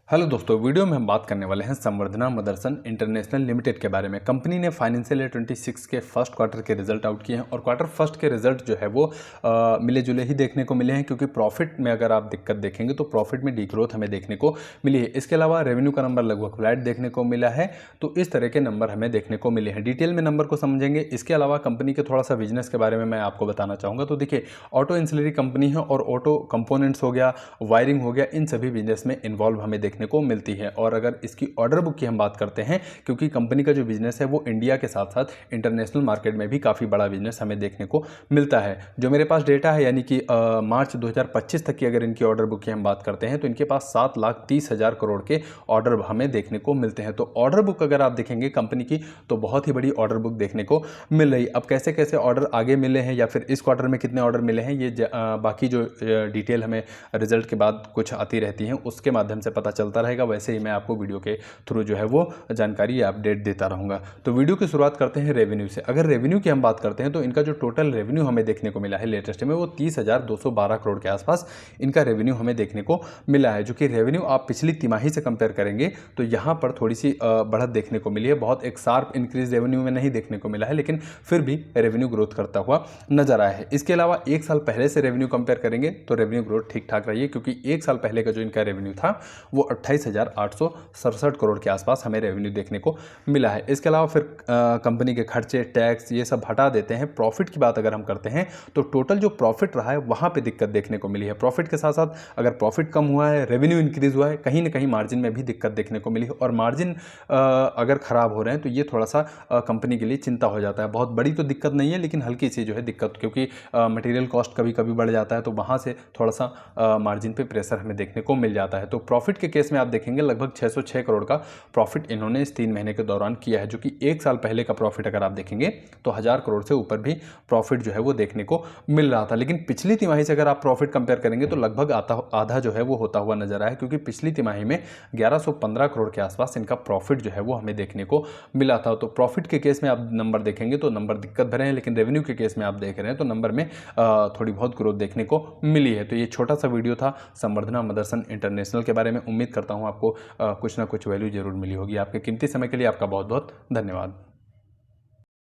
Hello दोस्तों, video में हम बात करने वाले हैं संवर्धना मदरसन इंटरनेशनल लिमिटेड के बारे में। कंपनी ने फाइनेंशियल ईयर 26 के फर्स्ट क्वार्टर के रिजल्ट आउट किए हैं और क्वार्टर फर्स्ट के रिजल्ट जो है वो मिले जुले ही देखने को मिले हैं, क्योंकि प्रॉफिट में अगर आप दिक्कत देखेंगे तो प्रॉफिट में डिग्रोथ हमें देखने को मिली है। इसके अलावा रेवेन्यू का नंबर लगभग फ्लैट देखने को मिला है। तो इस तरह के नंबर हमें देखने को मिले हैं। डिटेल में नंबर को समझेंगे। इसके अलावा कंपनी के थोड़ा सा बिजनेस के बारे में मैं आपको बताना चाहूँगा। तो देखिए, ऑटो इंसुलरी कंपनी है और ऑटो कंपोनेंट्स हो गया, वायरिंग हो गया, इन सभी बिजनेस में इन्वॉल्व हमें देखने को मिलती है। और अगर इसकी ऑर्डर बुक की हम बात करते हैं, क्योंकि कंपनी का जो बिजनेस है वो इंडिया के साथ साथ इंटरनेशनल मार्केट में भी काफ़ी बड़ा बिजनेस हमें देखने को मिलता है। जो मेरे पास डेटा है, यानी कि मार्च 2025 तक की अगर इनकी ऑर्डर बुक की हम बात करते हैं तो इनके पास 7,30,000 करोड़ के ऑर्डर हमें देखने को मिलते हैं। तो ऑर्डर बुक अगर आप देखेंगे कंपनी की, तो बहुत ही बड़ी ऑर्डर बुक देखने को मिल रही। अब कैसे कैसे ऑर्डर आगे मिले हैं या फिर इस क्वार्टर में कितने ऑर्डर मिले हैं, ये बाकी जो डिटेल हमें रिजल्ट के बाद कुछ आती रहती हैं उसके माध्यम से पता चलता रहेगा। वैसे ही मैं आपको वीडियो के थ्रू जो है वो जानकारी या अपडेट देता रहूँगा। तो वीडियो की शुरुआत करते हैं रेवेन्यू से। अगर रेवेन्यू की हम बात करते हैं तो इनका जो टोटल रेवेन्यू हमें देखने को मिला है लेटेस्ट में, वो 30,212 करोड़ के आसपास इनका रेवेन्यू हमें देखने को मिला है। जो कि रेवेन्यू आप पिछली तिमाही से कंपेयर करेंगे तो यहाँ पर थोड़ी सी बढ़त देखने को मिली है। बहुत एक शार्प इंक्रीज रेवेन्यू में नहीं देखने को मिला है, लेकिन फिर भी रेवेन्यू ग्रोथ करता हुआ नजर आया है। इसके अलावा एक साल पहले से रेवेन्यू कंपेयर करेंगे तो रेवेन्यू ग्रोथ ठीक ठाक रही है, क्योंकि एक साल पहले का जो इनका रेवेन्यू था वो 28,867 करोड़ के आसपास हमें रेवेन्यू देखने को मिला है। इसके अलावा फिर कंपनी के खर्चे, टैक्स, ये सब हटा देते हैं। प्रॉफिट की बात अगर हम करते हैं तो टोटल जो प्रॉफिट रहा है वहाँ पे दिक्कत देखने को मिली है। प्रॉफिट के साथ साथ अगर प्रॉफिट कम हुआ है, रेवेन्यू इंक्रीज हुआ है, कहीं ना कहीं मार्जिन में भी दिक्कत देखने को मिली है। और मार्जिन अगर खराब हो रहे हैं तो ये थोड़ा सा कंपनी के लिए चिंता हो जाता है। बहुत बड़ी तो दिक्कत नहीं है, लेकिन हल्की सी जो है दिक्कत, क्योंकि मटेरियल कॉस्ट कभी कभी बढ़ जाता है तो वहाँ से थोड़ा सा मार्जिन पे प्रेशर हमें देखने को मिल जाता है। तो प्रॉफिट के केस में आप देखेंगे लगभग 606 करोड़ का प्रॉफिट इन्होंने इस 3 महीने के दौरान किया है, जो कि एक साल पहले का प्रॉफिट अगर आप देखेंगे तो 1000 करोड़ से ऊपर भी प्रॉफिट जो है वो देखने को मिल रहा था। लेकिन पिछली तिमाही से अगर आप प्रॉफिट कंपेयर करेंगे तो लगभग आधा जो है वो होता हुआ नजर आया है, क्योंकि पिछली तिमाही में 1115 करोड़ के आसपास इनका प्रॉफिट जो है वो हमें देखने को मिला था। तो प्रॉफिट के केस में आप नंबर देखेंगे तो नंबर दिक्कत भरे हैं, लेकिन रेवेन्यू के केस में आप देख रहे हैं तो नंबर में थोड़ी बहुत ग्रोथ देखने को मिली है। तो ये छोटा सा वीडियो था संवर्धना मदरसन इंटरनेशनल के बारे में। उम्मीद करता हूँ आपको कुछ ना कुछ वैल्यू जरूर मिली होगी। आपके कीमती समय के लिए आपका बहुत बहुत धन्यवाद।